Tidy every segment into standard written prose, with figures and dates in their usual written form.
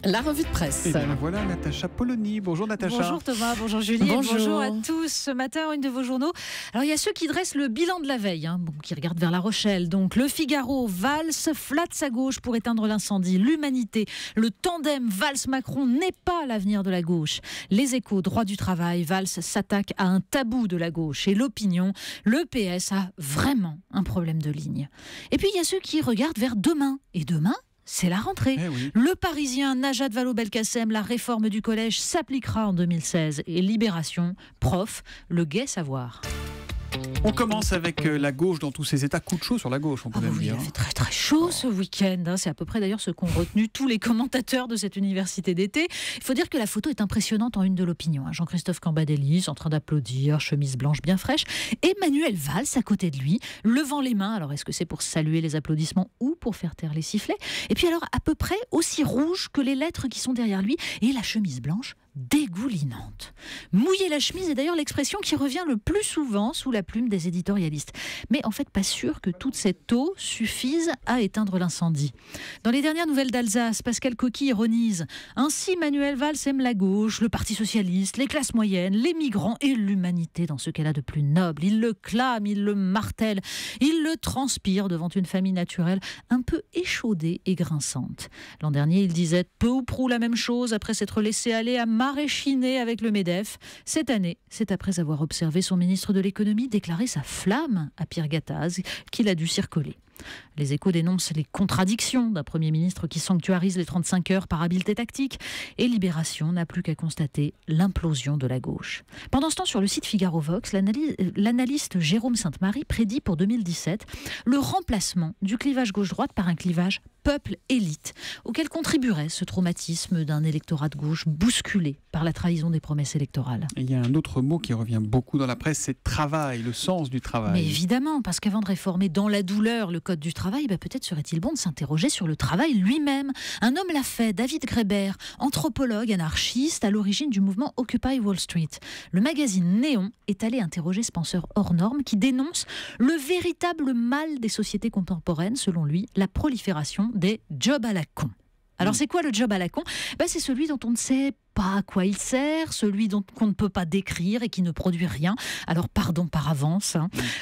La revue de presse. Et bien voilà Natacha Polony. Bonjour Natacha. Bonjour Thomas, bonjour Julie, Bonjour. et bonjour à tous. Ce matin, une de vos journaux. Alors il y a ceux qui dressent le bilan de la veille, qui regardent vers La Rochelle. Donc Le Figaro, Valls flatte à gauche pour éteindre l'incendie. L'Humanité, le tandem Valls-Macron n'est pas l'avenir de la gauche. Les Échos, droit du travail, Valls s'attaque à un tabou de la gauche. Et l'Opinion, le PS a vraiment un problème de ligne. Et puis il y a ceux qui regardent vers demain. Et demain, c'est la rentrée. Oui. Le Parisien, Najat Vallaud-Belkacem, la réforme du collège s'appliquera en 2016. Et Libération, prof, le gai savoir. On commence avec la gauche dans tous ses états. Coup de chaud sur la gauche, on peut même Oui, dire. il a fait très très chaud ce week-end. C'est à peu près d'ailleurs ce qu'ont retenu tous les commentateurs de cette université d'été. Il faut dire que la photo est impressionnante en une de l'Opinion. Jean-Christophe Cambadélis en train d'applaudir, chemise blanche bien fraîche. Et Manuel Valls à côté de lui, levant les mains. Alors est-ce que c'est pour saluer les applaudissements ou pour faire taire les sifflets? Et puis alors à peu près aussi rouge que les lettres qui sont derrière lui. Et la chemise blanche dégoulinante. Mouiller la chemise est d'ailleurs l'expression qui revient le plus souvent sous la plume des éditorialistes. Mais en fait, pas sûr que toute cette eau suffise à éteindre l'incendie. Dans les dernières nouvelles d'Alsace, Pascal Coquille ironise « Ainsi Manuel Valls aime la gauche, le Parti socialiste, les classes moyennes, les migrants et l'humanité dans ce qu'elle a de plus noble. Il le clame, il le martèle, il le transpire devant une famille naturelle un peu échaudée et grinçante. » L'an dernier, il disait peu ou prou la même chose après s'être laissé aller à maréchiner avec le MEDEF. Cette année, c'est après avoir observé son ministre de l'économie déclarer sa flamme à Pierre Gattaz qu'il a dû circoler. Les Échos dénoncent les contradictions d'un Premier ministre qui sanctuarise les 35 heures par habileté tactique. Et Libération n'a plus qu'à constater l'implosion de la gauche. Pendant ce temps, sur le site Figaro Vox, l'analyste Jérôme Sainte-Marie prédit pour 2017 le remplacement du clivage gauche-droite par un clivage peuple-élite, auquel contribuerait ce traumatisme d'un électorat de gauche bousculé par la trahison des promesses électorales. Et il y a un autre mot qui revient beaucoup dans la presse, c'est travail, le sens du travail. Mais évidemment, parce qu'avant de réformer dans la douleur le code du travail, peut-être serait-il bon de s'interroger sur le travail lui-même. Un homme l'a fait, David Graeber, anthropologue, anarchiste, à l'origine du mouvement Occupy Wall Street. Le magazine Néon est allé interroger Spencer Hornorm, qui dénonce le véritable mal des sociétés contemporaines, selon lui, la prolifération des jobs à la con. Alors c'est quoi le job à la con? C'est celui dont on ne sait pas à quoi il sert, celui qu'on ne peut pas décrire et qui ne produit rien. Alors pardon par avance,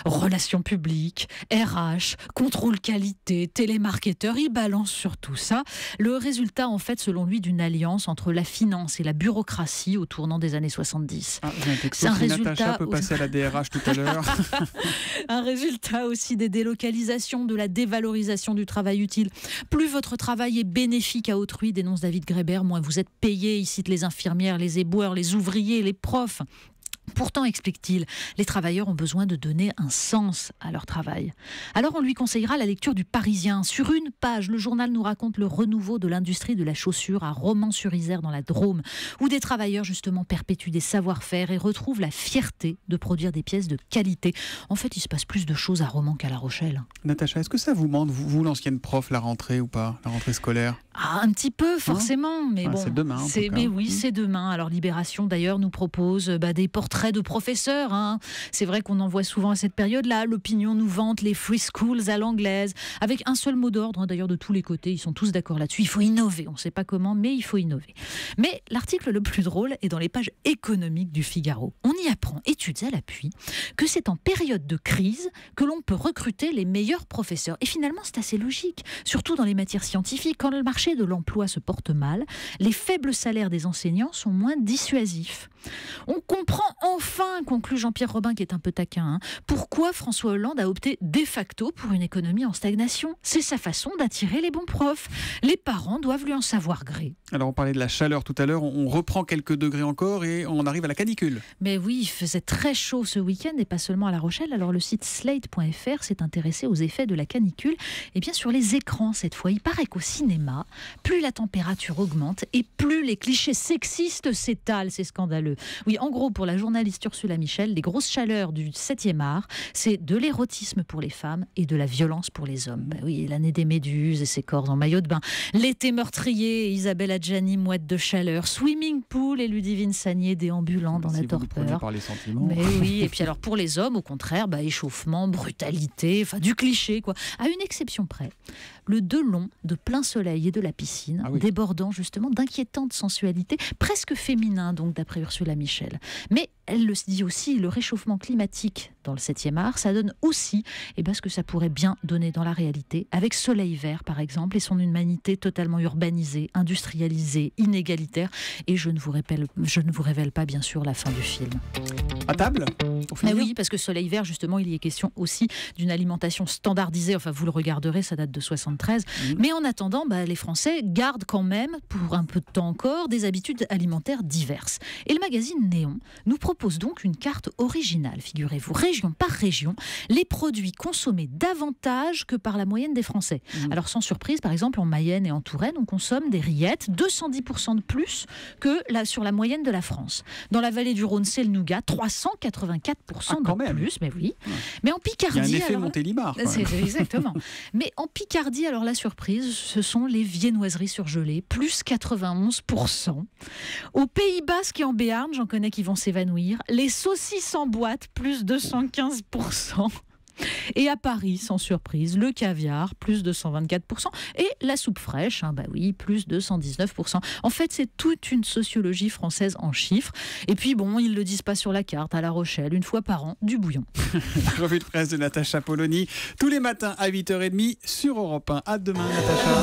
relations publiques, RH, contrôle qualité, télémarketeur, il balance sur tout ça. Le résultat en fait selon lui d'une alliance entre la finance et la bureaucratie au tournant des années 70. J'ai un texto qui Natacha peut passer à la DRH tout à l'heure. Un résultat aussi des délocalisations, de la dévalorisation du travail utile. Plus votre travail est bénéfique à autrui, dénonce David Graeber, moins vous êtes payé, il cite les infirmières, les éboueurs, les ouvriers, les profs. Pourtant, explique-t-il, les travailleurs ont besoin de donner un sens à leur travail. Alors on lui conseillera la lecture du Parisien. Sur une page, le journal nous raconte le renouveau de l'industrie de la chaussure à Romans-sur-Isère dans la Drôme, où des travailleurs justement perpétuent des savoir-faire et retrouvent la fierté de produire des pièces de qualité. En fait, il se passe plus de choses à Romans qu'à La Rochelle. Natacha, est-ce que ça vous manque, vous l'ancienne prof, la rentrée ou pas, la rentrée scolaire? Un petit peu, forcément. Mais bon, c'est demain. Mais oui, c'est demain. Alors Libération, d'ailleurs, nous propose des portraits de professeurs. C'est vrai qu'on en voit souvent à cette période-là. L'Opinion nous vante les free schools à l'anglaise, avec un seul mot d'ordre, d'ailleurs, de tous les côtés. Ils sont tous d'accord là-dessus. Il faut innover. On ne sait pas comment, mais il faut innover. Mais l'article le plus drôle est dans les pages économiques du Figaro. On y apprend, études à l'appui, que c'est en période de crise que l'on peut recruter les meilleurs professeurs. Et finalement, c'est assez logique, surtout dans les matières scientifiques. Quand le marché de l'emploi se porte mal, les faibles salaires des enseignants sont moins dissuasifs. On comprend enfin, conclut Jean-Pierre Robin, qui est un peu taquin, pourquoi François Hollande a opté de facto pour une économie en stagnation. C'est sa façon d'attirer les bons profs. Les parents doivent lui en savoir gré. Alors on parlait de la chaleur tout à l'heure, on reprend quelques degrés encore et on arrive à la canicule. Mais oui, il faisait très chaud ce week-end et pas seulement à La Rochelle. Alors le site slate.fr s'est intéressé aux effets de la canicule et bien sur les écrans cette fois. Il paraît qu'au cinéma, plus la température augmente et plus les clichés sexistes s'étalent. C'est scandaleux. Oui, en gros, pour la journaliste journaliste Ursula Michel, les grosses chaleurs du 7e art, c'est de l'érotisme pour les femmes et de la violence pour les hommes. Oui, l'année des méduses et ses corps en maillot de bain. L'été meurtrier, Isabelle Adjani, mouette de chaleur. Swimming pool et Ludivine Sagné déambulant dans la torpeur. Par les sentiments. Mais oui, et puis alors pour les hommes, au contraire, échauffement, brutalité, du cliché, quoi. À une exception près, le Delon de plein soleil et de la piscine, débordant justement d'inquiétante sensualité, presque féminin, donc d'après Ursula Michel. Mais elle le dit aussi, le réchauffement climatique dans le 7e art, ça donne aussi ce que ça pourrait bien donner dans la réalité, avec Soleil Vert par exemple, et son humanité totalement urbanisée, industrialisée, inégalitaire. Et je ne vous révèle pas bien sûr la fin du film. À table Mais oui, parce que Soleil Vert, justement, il y est question aussi d'une alimentation standardisée. Enfin, vous le regarderez, ça date de 73. Mais en attendant, les Français gardent quand même, pour un peu de temps encore, des habitudes alimentaires diverses. Et le magazine Néon nous propose donc une carte originale, figurez-vous, région par région, les produits consommés davantage que par la moyenne des Français. Alors, sans surprise, par exemple, en Mayenne et en Touraine, on consomme des rillettes 210% de plus que sur la moyenne de la France. Dans la vallée du Rhône, c'est le nougat, 384% de plus, mais oui. Mais en Picardie... Il y a un effet Montélimar. C'est exactement. Mais en Picardie, alors la surprise, ce sont les viennoiseries surgelées, plus 91%. Au Pays Basque et en Béarn, j'en connais qui vont s'évanouir, les saucisses en boîte, plus 215%. Et à Paris, sans surprise, le caviar, plus 224%. Et la soupe fraîche, plus 219%. En fait, c'est toute une sociologie française en chiffres. Et puis, ils ne le disent pas sur la carte, à La Rochelle, une fois par an, du bouillon. La revue de presse de Natacha Polony, tous les matins à 8h30 sur Europe 1. À demain, Natacha.